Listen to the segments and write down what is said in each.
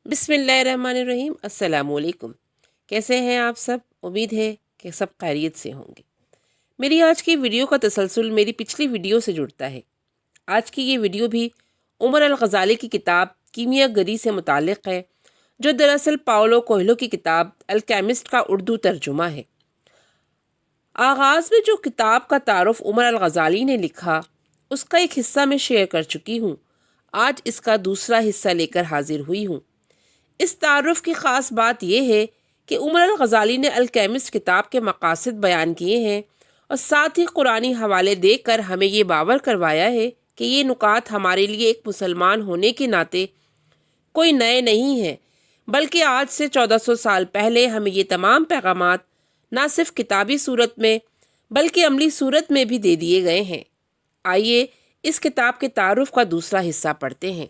بسم اللہ الرحمن الرحیم۔ السلام علیکم۔ کیسے ہیں آپ سب؟ امید ہے کہ سب خیریت سے ہوں گے۔ میری آج کی ویڈیو کا تسلسل میری پچھلی ویڈیو سے جڑتا ہے۔ آج کی یہ ویڈیو بھی عمر الغزالی کی کتاب کیمیا گری سے متعلق ہے، جو دراصل پاولو کوئلو کی کتاب الکیمسٹ کا اردو ترجمہ ہے۔ آغاز میں جو کتاب کا تعارف عمر الغزالی نے لکھا، اس کا ایک حصہ میں شیئر کر چکی ہوں۔ آج اس کا دوسرا حصہ لے کر حاضر ہوئی ہوں۔ اس تعارف کی خاص بات یہ ہے کہ عمر الغزالی نے الکیمسٹ کتاب کے مقاصد بیان کیے ہیں اور ساتھ ہی قرآنی حوالے دے کر ہمیں یہ باور کروایا ہے کہ یہ نکات ہمارے لیے ایک مسلمان ہونے کے ناطے کوئی نئے نہیں ہیں، بلکہ آج سے 1400 سال پہلے ہمیں یہ تمام پیغامات نہ صرف کتابی صورت میں بلکہ عملی صورت میں بھی دے دیے گئے ہیں۔ آئیے اس کتاب کے تعارف کا دوسرا حصہ پڑھتے ہیں۔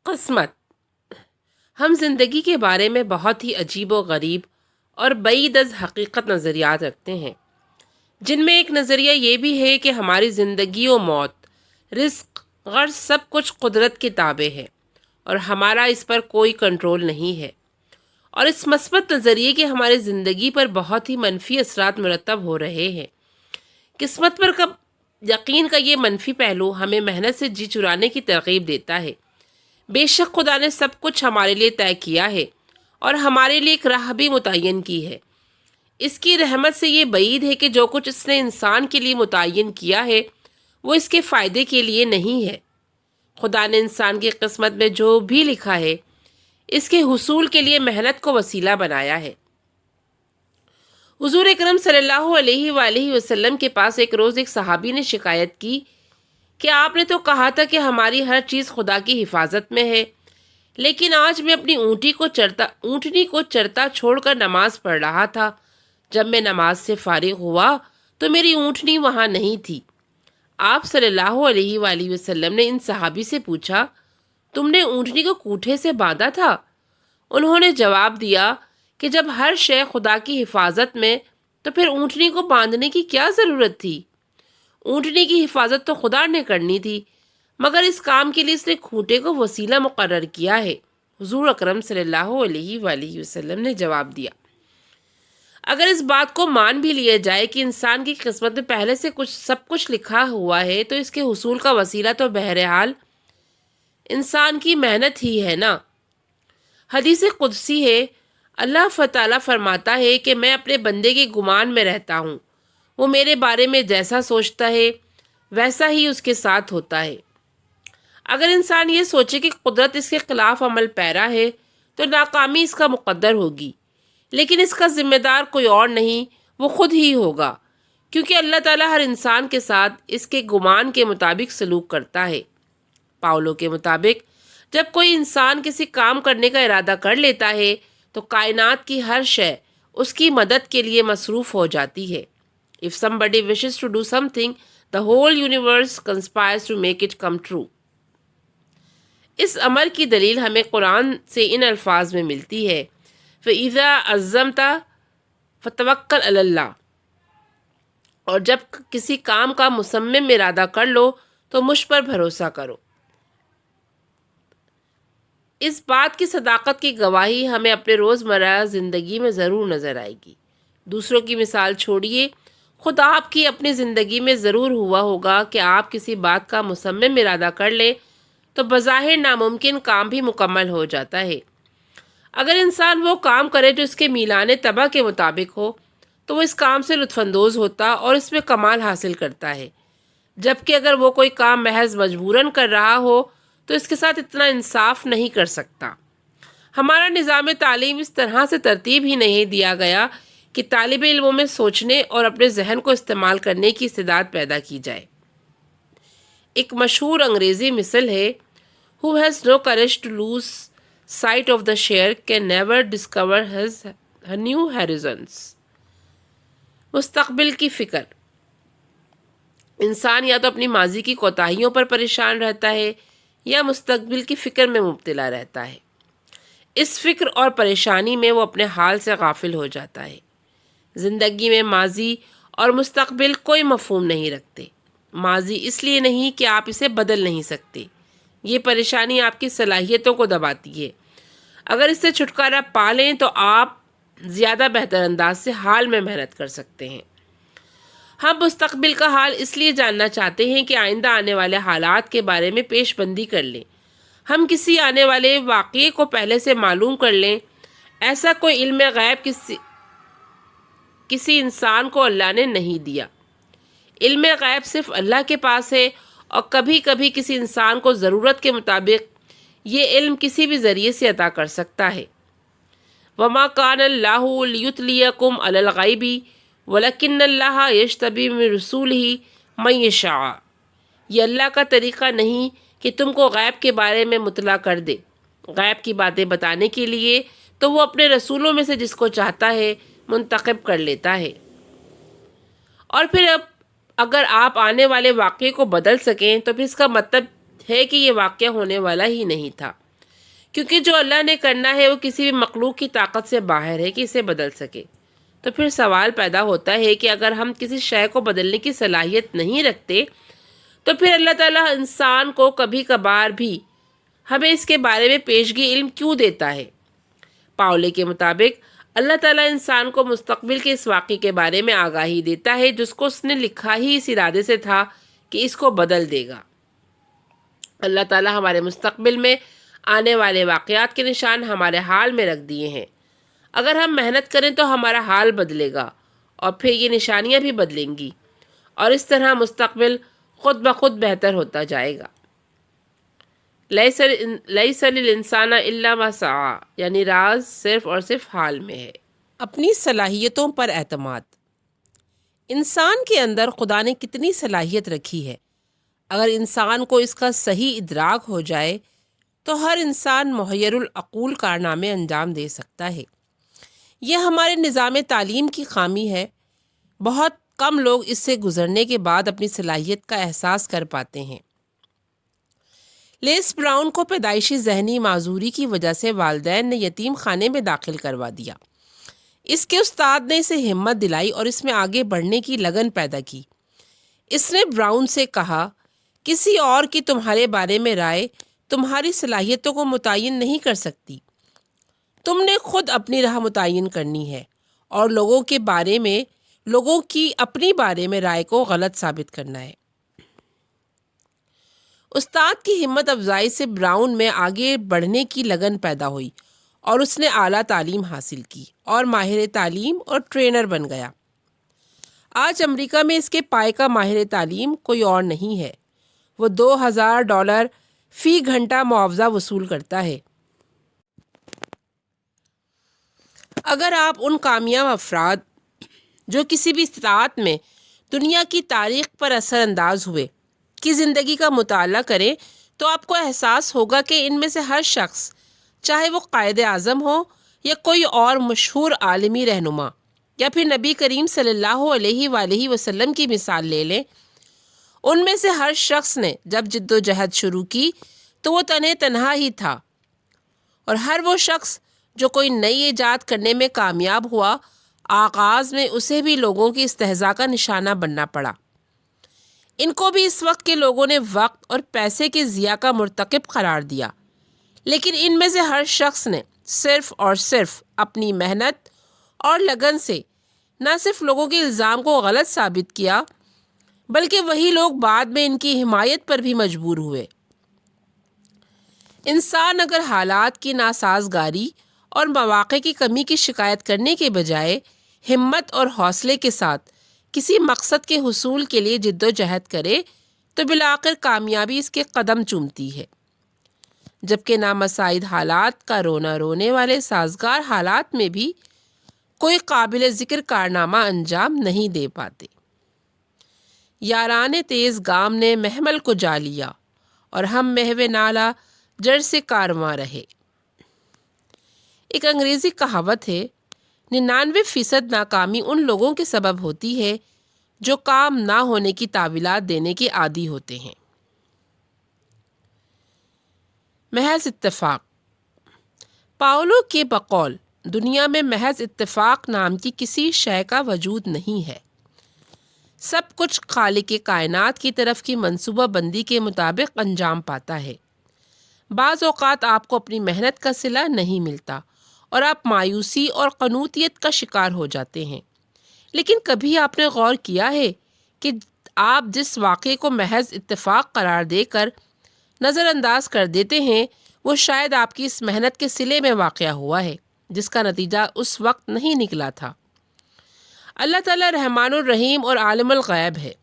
قسمت۔ ہم زندگی کے بارے میں بہت ہی عجیب و غریب اور بعید از حقیقت نظریات رکھتے ہیں، جن میں ایک نظریہ یہ بھی ہے کہ ہماری زندگی و موت، رزق، غرض سب کچھ قدرت کے تابع ہے اور ہمارا اس پر کوئی کنٹرول نہیں ہے، اور اس مثبت نظریے کے ہماری زندگی پر بہت ہی منفی اثرات مرتب ہو رہے ہیں۔ قسمت پر یقین کا یہ منفی پہلو ہمیں محنت سے جی چرانے کی ترغیب دیتا ہے۔ بے شک خدا نے سب کچھ ہمارے لیے طے کیا ہے اور ہمارے لیے ایک راہ بھی متعین کی ہے۔ اس کی رحمت سے یہ بعید ہے کہ جو کچھ اس نے انسان کے لیے متعین کیا ہے وہ اس کے فائدے کے لیے نہیں ہے۔ خدا نے انسان کی قسمت میں جو بھی لکھا ہے اس کے حصول کے لیے محنت کو وسیلہ بنایا ہے۔ حضور اکرم صلی اللہ علیہ وآلہ وسلم کے پاس ایک روز ایک صحابی نے شکایت کی کہ آپ نے تو کہا تھا کہ ہماری ہر چیز خدا کی حفاظت میں ہے، لیکن آج میں اپنی اونٹنی کو چرتا چھوڑ کر نماز پڑھ رہا تھا۔ جب میں نماز سے فارغ ہوا تو میری اونٹنی وہاں نہیں تھی۔ آپ صلی اللہ علیہ وآلہ وسلم نے ان صحابی سے پوچھا، تم نے اونٹنی کو کوٹھے سے باندھا تھا؟ انہوں نے جواب دیا کہ جب ہر شے خدا کی حفاظت میں تو پھر اونٹنی کو باندھنے کی کیا ضرورت تھی؟ اونٹنی کی حفاظت تو خدا نے کرنی تھی، مگر اس کام کے لیے اس نے کھوٹے کو وسیلہ مقرر کیا ہے۔ حضور اکرم صلی اللہ علیہ وآلہ وسلم نے جواب دیا، اگر اس بات کو مان بھی لیا جائے کہ انسان کی قسمت میں پہلے سے سب کچھ لکھا ہوا ہے تو اس کے حصول کا وسیلہ تو بہرحال انسان کی محنت ہی ہے نا۔ حدیث قدسی ہے، اللہ تعالیٰ فرماتا ہے کہ میں اپنے بندے کے گمان میں رہتا ہوں، وہ میرے بارے میں جیسا سوچتا ہے ویسا ہی اس کے ساتھ ہوتا ہے۔ اگر انسان یہ سوچے کہ قدرت اس کے خلاف عمل پیرا ہے تو ناکامی اس کا مقدر ہوگی، لیکن اس کا ذمہ دار کوئی اور نہیں، وہ خود ہی ہوگا، کیونکہ اللہ تعالیٰ ہر انسان کے ساتھ اس کے گمان کے مطابق سلوک کرتا ہے۔ پاولو کے مطابق جب کوئی انسان کسی کام کرنے کا ارادہ کر لیتا ہے تو کائنات کی ہر شے اس کی مدد کے لیے مصروف ہو جاتی ہے۔ If somebody wishes to do something, the whole universe conspires to make it come true۔ اس امر کی دلیل ہمیں قرآن سے ان الفاظ میں ملتی ہے، فَإِذَا عَزَّمْتَ فَتَوَكَّلْ عَلَى اللَّهِ، اور جب کسی کام کا مصمم ارادہ کر لو تو مجھ پر بھروسہ کرو۔ اس بات کی صداقت کی گواہی ہمیں اپنے روزمرہ زندگی میں ضرور نظر آئے گی۔ دوسروں کی مثال چھوڑیے، خود آپ کی اپنی زندگی میں ضرور ہوا ہوگا کہ آپ کسی بات کا مصمم ارادہ کر لیں تو بظاہر ناممکن کام بھی مکمل ہو جاتا ہے۔ اگر انسان وہ کام کرے جو اس کے میلان طبع کے مطابق ہو تو وہ اس کام سے لطف اندوز ہوتا اور اس میں کمال حاصل کرتا ہے، جبکہ اگر وہ کوئی کام محض مجبوراً کر رہا ہو تو اس کے ساتھ اتنا انصاف نہیں کر سکتا۔ ہمارا نظام تعلیم اس طرح سے ترتیب ہی نہیں دیا گیا کہ طالب علموں میں سوچنے اور اپنے ذہن کو استعمال کرنے کی استعداد پیدا کی جائے۔ ایک مشہور انگریزی مثل ہے، Who has no courage to lose sight of the share can never discover her new horizons۔ مستقبل کی فکر۔ انسان یا تو اپنی ماضی کی کوتاہیوں پر پریشان رہتا ہے یا مستقبل کی فکر میں مبتلا رہتا ہے۔ اس فکر اور پریشانی میں وہ اپنے حال سے غافل ہو جاتا ہے۔ زندگی میں ماضی اور مستقبل کوئی مفہوم نہیں رکھتے۔ ماضی اس لیے نہیں کہ آپ اسے بدل نہیں سکتے، یہ پریشانی آپ کی صلاحیتوں کو دباتی ہے، اگر اس سے چھٹکارا پا لیں تو آپ زیادہ بہتر انداز سے حال میں محنت کر سکتے ہیں۔ ہم مستقبل کا حال اس لیے جاننا چاہتے ہیں کہ آئندہ آنے والے حالات کے بارے میں پیش بندی کر لیں۔ ہم کسی آنے والے واقعے کو پہلے سے معلوم کر لیں۔ ایسا کوئی علم غیب کسی انسان کو اللہ نے نہیں دیا۔ علم غیب صرف اللہ کے پاس ہے، اور کبھی کبھی کسی انسان کو ضرورت کے مطابق یہ علم کسی بھی ذریعے سے عطا کر سکتا ہے۔ وَمَا كَانَ اللَّهُ لِيُطْلِعَكُمْ عَلَى الْغَيْبِ وَلَكِنَّ اللَّهَ يَجْتَبِي مِن رُّسُولِهِ مَن يَشَاءُ۔ یہ اللہ کا طریقہ نہیں کہ تم کو غیب کے بارے میں مطلع کر دے۔ غیب کی باتیں بتانے کے لیے تو وہ اپنے رسولوں میں سے جس کو چاہتا ہے منتخب کر لیتا ہے۔ اور پھر اگر آپ آنے والے واقعے کو بدل سکیں تو پھر اس کا مطلب ہے کہ یہ واقعہ ہونے والا ہی نہیں تھا، کیونکہ جو اللہ نے کرنا ہے وہ کسی بھی مخلوق کی طاقت سے باہر ہے کہ اسے بدل سکے۔ تو پھر سوال پیدا ہوتا ہے کہ اگر ہم کسی شے کو بدلنے کی صلاحیت نہیں رکھتے تو پھر اللہ تعالیٰ انسان کو کبھی کبھار بھی ہمیں اس کے بارے میں پیشگی علم کیوں دیتا ہے؟ پاولے کے مطابق اللہ تعالیٰ انسان کو مستقبل کے اس واقعے کے بارے میں آگاہی دیتا ہے جس کو اس نے لکھا ہی اس ارادے سے تھا کہ اس کو بدل دے گا۔ اللہ تعالیٰ ہمارے مستقبل میں آنے والے واقعات کے نشان ہمارے حال میں رکھ دیے ہیں۔ اگر ہم محنت کریں تو ہمارا حال بدلے گا اور پھر یہ نشانیاں بھی بدلیں گی، اور اس طرح مستقبل خود بخود بہتر ہوتا جائے گا۔ لیس للانسان الا ما سعی، یعنی راز صرف اور صرف حال میں ہے۔ اپنی صلاحیتوں پر اعتماد۔ انسان کے اندر خدا نے کتنی صلاحیت رکھی ہے، اگر انسان کو اس کا صحیح ادراک ہو جائے تو ہر انسان محیر العقول کارنامے انجام دے سکتا ہے۔ یہ ہمارے نظام تعلیم کی خامی ہے۔ بہت کم لوگ اس سے گزرنے کے بعد اپنی صلاحیت کا احساس کر پاتے ہیں۔ لیس براؤن کو پیدائشی ذہنی معذوری کی وجہ سے والدین نے یتیم خانے میں داخل کروا دیا۔ اس کے استاد نے اسے ہمت دلائی اور اس میں آگے بڑھنے کی لگن پیدا کی۔ اس نے براؤن سے کہا، کسی اور کی تمہارے بارے میں رائے تمہاری صلاحیتوں کو متعین نہیں کر سکتی۔ تم نے خود اپنی راہ متعین کرنی ہے اور لوگوں کی اپنی بارے میں رائے کو غلط ثابت کرنا ہے۔ استاد کی ہمت افزائی سے براؤن میں آگے بڑھنے کی لگن پیدا ہوئی اور اس نے اعلیٰ تعلیم حاصل کی اور ماہر تعلیم اور ٹرینر بن گیا۔ آج امریکہ میں اس کے پائے کا ماہر تعلیم کوئی اور نہیں ہے۔ وہ $2000 فی گھنٹہ معاوضہ وصول کرتا ہے۔ اگر آپ ان کامیاب افراد جو کسی بھی استطاعت میں دنیا کی تاریخ پر اثر انداز ہوئے کی زندگی کا مطالعہ کریں تو آپ کو احساس ہوگا کہ ان میں سے ہر شخص، چاہے وہ قائد اعظم ہو یا کوئی اور مشہور عالمی رہنما یا پھر نبی کریم صلی اللہ علیہ وآلہ وسلم کی مثال لے لیں، ان میں سے ہر شخص نے جب جد و جہد شروع کی تو وہ تنہا ہی تھا، اور ہر وہ شخص جو کوئی نئی ایجاد کرنے میں کامیاب ہوا، آغاز میں اسے بھی لوگوں کی استہزاء کا نشانہ بننا پڑا۔ ان کو بھی اس وقت کے لوگوں نے وقت اور پیسے کے ضیاع کا مرتکب قرار دیا، لیکن ان میں سے ہر شخص نے صرف اور صرف اپنی محنت اور لگن سے نہ صرف لوگوں کے الزام کو غلط ثابت کیا، بلکہ وہی لوگ بعد میں ان کی حمایت پر بھی مجبور ہوئے۔ انسان اگر حالات کی ناسازگاری اور مواقع کی کمی کی شکایت کرنے کے بجائے ہمت اور حوصلے کے ساتھ کسی مقصد کے حصول کے لیے جد و جہد کرے تو بالآخر کامیابی اس کے قدم چومتی ہے، جبکہ نامساعد حالات کا رونا رونے والے سازگار حالات میں بھی کوئی قابل ذکر کارنامہ انجام نہیں دے پاتے۔ یاران تیز گام نے محمل کو جا لیا اور ہم محو نالا جڑ سے کارواں رہے۔ ایک انگریزی کہاوت ہے، 99% ناکامی ان لوگوں کے سبب ہوتی ہے جو کام نہ ہونے کی تعویلات دینے کے عادی ہوتے ہیں۔ محض اتفاق۔ پاولو کے بقول دنیا میں محض اتفاق نام کی کسی شے کا وجود نہیں ہے۔ سب کچھ خالق کائنات کی طرف کی منصوبہ بندی کے مطابق انجام پاتا ہے۔ بعض اوقات آپ کو اپنی محنت کا صلہ نہیں ملتا اور آپ مایوسی اور قنوطیت کا شکار ہو جاتے ہیں، لیکن کبھی آپ نے غور کیا ہے کہ آپ جس واقعے کو محض اتفاق قرار دے کر نظر انداز کر دیتے ہیں وہ شاید آپ کی اس محنت کے صلے میں واقع ہوا ہے جس کا نتیجہ اس وقت نہیں نکلا تھا۔ اللہ تعالیٰ رحمان الرحیم اور عالم الغیب ہے،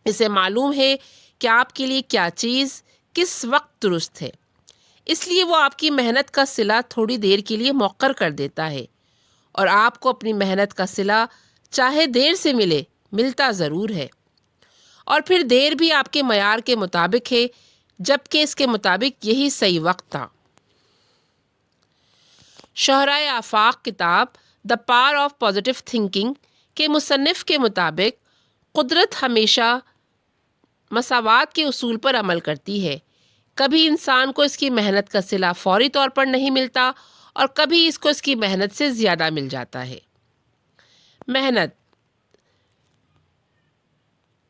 اسے معلوم ہے کہ آپ کے لیے کیا چیز کس وقت درست ہے، اس لیے وہ آپ کی محنت کا صلہ تھوڑی دیر کے لیے مؤخر کر دیتا ہے، اور آپ کو اپنی محنت کا صلہ چاہے دیر سے ملے ملتا ضرور ہے، اور پھر دیر بھی آپ کے معیار کے مطابق ہے، جبکہ اس کے مطابق یہی صحیح وقت تھا۔ شہرائے آفاق کتاب the power of positive thinking کے مصنف کے مطابق قدرت ہمیشہ مساوات کے اصول پر عمل کرتی ہے، کبھی انسان کو اس کی محنت کا صلہ فوری طور پر نہیں ملتا اور کبھی اس کو اس کی محنت سے زیادہ مل جاتا ہے۔ محنت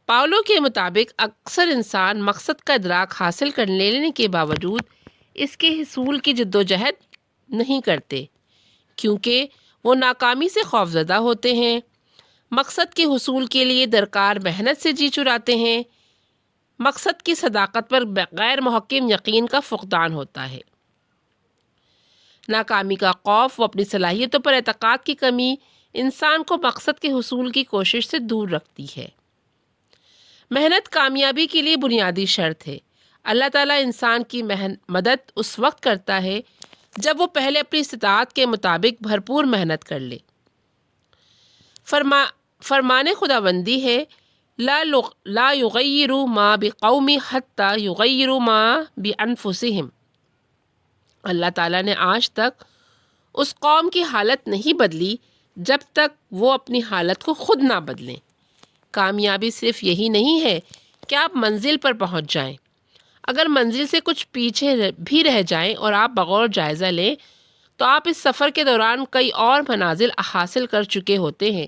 پاولو کے مطابق اکثر انسان مقصد کا ادراک حاصل کر لینے کے باوجود اس کے حصول کی جدوجہد نہیں کرتے، کیونکہ وہ ناکامی سے خوفزدہ ہوتے ہیں، مقصد کے حصول کے لیے درکار محنت سے جی چراتے ہیں، مقصد کی صداقت پر غیر محکم یقین کا فقدان ہوتا ہے، ناکامی کا خوف و اپنی صلاحیتوں پر اعتقاد کی کمی انسان کو مقصد کے حصول کی کوشش سے دور رکھتی ہے۔ محنت کامیابی کے لیے بنیادی شرط ہے۔ اللہ تعالیٰ انسان کی مدد اس وقت کرتا ہے جب وہ پہلے اپنی استطاعت کے مطابق بھرپور محنت کر لے۔ فرمان خداوندی ہے لا یغیروا ما بقوم حتی یغیروا ما بانفسہم۔ اللہ تعالیٰ نے آج تک اس قوم کی حالت نہیں بدلی جب تک وہ اپنی حالت کو خود نہ بدلیں۔ کامیابی صرف یہی نہیں ہے کہ آپ منزل پر پہنچ جائیں، اگر منزل سے کچھ پیچھے بھی رہ جائیں اور آپ بغور جائزہ لیں تو آپ اس سفر کے دوران کئی اور منازل حاصل کر چکے ہوتے ہیں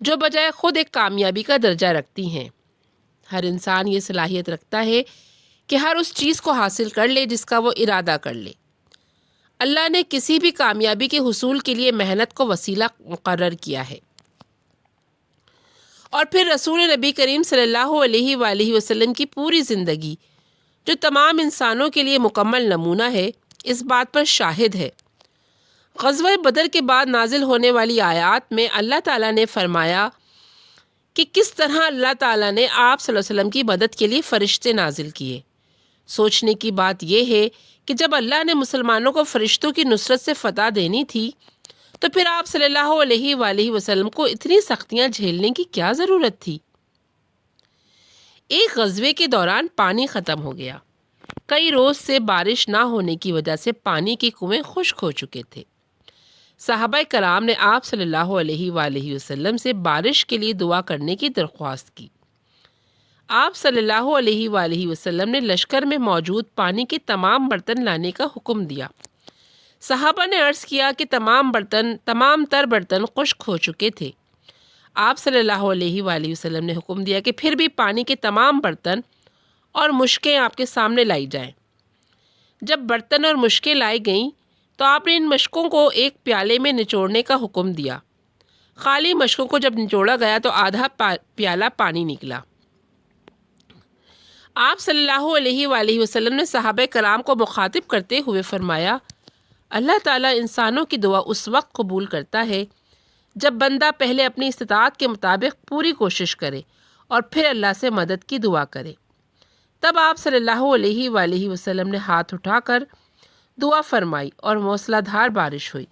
جو بجائے خود ایک کامیابی کا درجہ رکھتی ہیں۔ ہر انسان یہ صلاحیت رکھتا ہے کہ ہر اس چیز کو حاصل کر لے جس کا وہ ارادہ کر لے۔ اللہ نے کسی بھی کامیابی کے حصول کے لیے محنت کو وسیلہ مقرر کیا ہے، اور پھر رسول نبی کریم صلی اللہ علیہ وآلہ وسلم کی پوری زندگی جو تمام انسانوں کے لیے مکمل نمونہ ہے اس بات پر شاہد ہے۔ غزوہ بدر کے بعد نازل ہونے والی آیات میں اللہ تعالیٰ نے فرمایا کہ کس طرح اللہ تعالیٰ نے آپ صلی اللہ علیہ وسلم کی مدد کے لیے فرشتے نازل کیے۔ سوچنے کی بات یہ ہے کہ جب اللہ نے مسلمانوں کو فرشتوں کی نصرت سے فتح دینی تھی تو پھر آپ صلی اللہ علیہ وآلہ وسلم کو اتنی سختیاں جھیلنے کی کیا ضرورت تھی؟ ایک غزوے کے دوران پانی ختم ہو گیا، کئی روز سے بارش نہ ہونے کی وجہ سے پانی کے کنویں خشک ہو چکے تھے۔ صحابہ کرام نے آپ صلی اللہ علیہ وآلہ وسلم سے بارش کے لیے دعا کرنے کی درخواست کی۔ آپ صلی اللہ علیہ وآلہ وسلم نے لشکر میں موجود پانی کے تمام برتن لانے کا حکم دیا۔ صحابہ نے عرض کیا کہ تمام تر برتن خشک ہو چکے تھے۔ آپ صلی اللہ علیہ وآلہ وسلم نے حکم دیا کہ پھر بھی پانی کے تمام برتن اور مشکیں آپ کے سامنے لائی جائیں۔ جب برتن اور مشکیں لائی گئیں تو آپ نے ان مشکوں کو ایک پیالے میں نچوڑنے کا حکم دیا۔ خالی مشکوں کو جب نچوڑا گیا تو آدھا پیالہ پانی نکلا۔ آپ صلی اللہ علیہ وآلہ وسلم نے صحابہ کرام کو مخاطب کرتے ہوئے فرمایا، اللہ تعالیٰ انسانوں کی دعا اس وقت قبول کرتا ہے جب بندہ پہلے اپنی استطاعت کے مطابق پوری کوشش کرے اور پھر اللہ سے مدد کی دعا کرے۔ تب آپ صلی اللہ علیہ وآلہ وسلم نے ہاتھ اٹھا کر دعا فرمائی اور موسلا دھار بارش ہوئی۔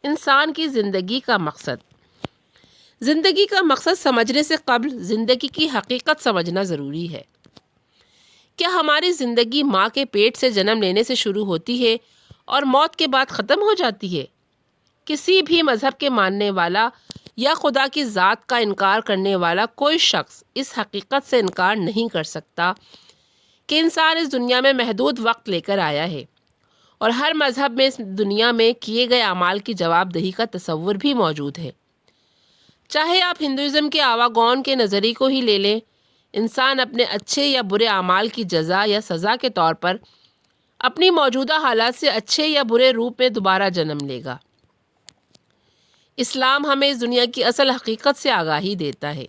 انسان کی زندگی کا مقصد سمجھنے سے قبل زندگی کی حقیقت سمجھنا ضروری ہے۔ کیا ہماری زندگی ماں کے پیٹ سے جنم لینے سے شروع ہوتی ہے اور موت کے بعد ختم ہو جاتی ہے؟ کسی بھی مذہب کے ماننے والا یا خدا کی ذات کا انکار کرنے والا کوئی شخص اس حقیقت سے انکار نہیں کر سکتا کہ انسان اس دنیا میں محدود وقت لے کر آیا ہے، اور ہر مذہب میں اس دنیا میں کیے گئے اعمال کی جواب دہی کا تصور بھی موجود ہے۔ چاہے آپ ہندوازم کے آواگون کے نظریے کو ہی لے لیں، انسان اپنے اچھے یا برے اعمال کی جزا یا سزا کے طور پر اپنی موجودہ حالات سے اچھے یا برے روپ میں دوبارہ جنم لے گا۔ اسلام ہمیں اس دنیا کی اصل حقیقت سے آگاہی دیتا ہے۔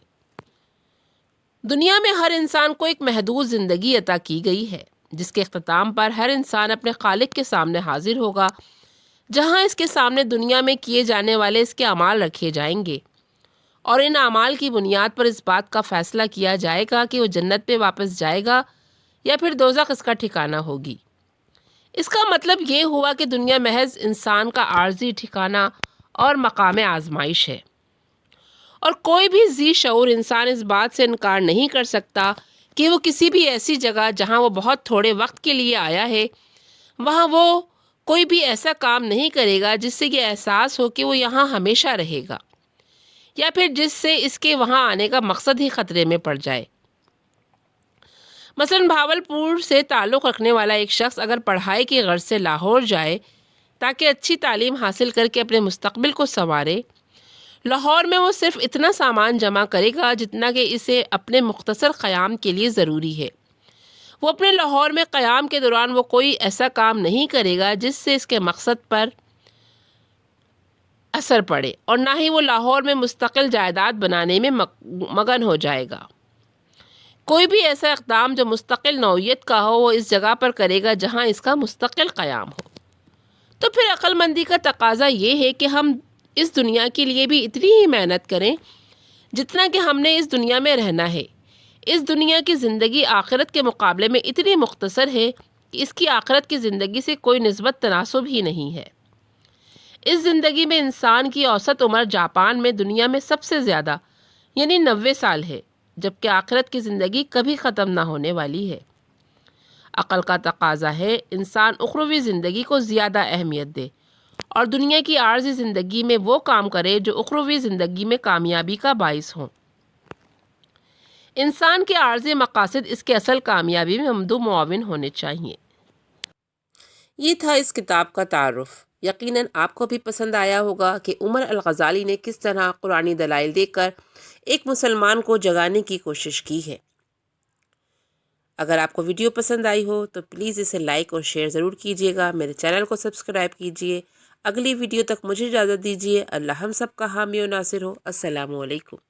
دنیا میں ہر انسان کو ایک محدود زندگی عطا کی گئی ہے، جس کے اختتام پر ہر انسان اپنے خالق کے سامنے حاضر ہوگا، جہاں اس کے سامنے دنیا میں کیے جانے والے اس کے اعمال رکھے جائیں گے، اور ان اعمال کی بنیاد پر اس بات کا فیصلہ کیا جائے گا کہ وہ جنت پہ واپس جائے گا یا پھر دوزخ اس کا ٹھکانہ ہوگی۔ اس کا مطلب یہ ہوا کہ دنیا محض انسان کا عارضی ٹھکانہ اور مقام آزمائش ہے، اور کوئی بھی ذی شعور انسان اس بات سے انکار نہیں کر سکتا کہ وہ کسی بھی ایسی جگہ جہاں وہ بہت تھوڑے وقت کے لیے آیا ہے، وہاں وہ کوئی بھی ایسا کام نہیں کرے گا جس سے یہ احساس ہو کہ وہ یہاں ہمیشہ رہے گا، یا پھر جس سے اس کے وہاں آنے کا مقصد ہی خطرے میں پڑ جائے۔ مثلا بھاولپور سے تعلق رکھنے والا ایک شخص اگر پڑھائی کی غرض سے لاہور جائے تاکہ اچھی تعلیم حاصل کر کے اپنے مستقبل کو سنوارے، لاہور میں وہ صرف اتنا سامان جمع کرے گا جتنا کہ اسے اپنے مختصر قیام کے لیے ضروری ہے۔ وہ اپنے لاہور میں قیام کے دوران وہ کوئی ایسا کام نہیں کرے گا جس سے اس کے مقصد پر اثر پڑے، اور نہ ہی وہ لاہور میں مستقل جائیداد بنانے میں مگن ہو جائے گا۔ کوئی بھی ایسا اقدام جو مستقل نوعیت کا ہو وہ اس جگہ پر کرے گا جہاں اس کا مستقل قیام ہو۔ تو پھر عقل مندی کا تقاضا یہ ہے کہ ہم اس دنیا کے لیے بھی اتنی ہی محنت کریں جتنا کہ ہم نے اس دنیا میں رہنا ہے۔ اس دنیا کی زندگی آخرت کے مقابلے میں اتنی مختصر ہے کہ اس کی آخرت کی زندگی سے کوئی نسبت تناسب ہی نہیں ہے۔ اس زندگی میں انسان کی اوسط عمر جاپان میں دنیا میں سب سے زیادہ یعنی 90 سال ہے، جبکہ آخرت کی زندگی کبھی ختم نہ ہونے والی ہے۔ عقل کا تقاضا ہے انسان اخروی زندگی کو زیادہ اہمیت دے اور دنیا کی عارضی زندگی میں وہ کام کرے جو اخروی زندگی میں کامیابی کا باعث ہوں۔ انسان کے عارضی مقاصد اس کے اصل کامیابی میں ممدو معاون ہونے چاہیے۔ یہ تھا اس کتاب کا تعارف۔ یقیناً آپ کو بھی پسند آیا ہوگا کہ عمر الغزالی نے کس طرح قرآنی دلائل دے کر ایک مسلمان کو جگانے کی کوشش کی ہے۔ اگر آپ کو ویڈیو پسند آئی ہو تو پلیز اسے لائک اور شیئر ضرور کیجیے گا، میرے چینل کو سبسکرائب کیجیے۔ اگلی ویڈیو تک مجھے اجازت دیجیے۔ اللہ ہم سب کا حامی و ناصر ہو۔ السلام علیکم۔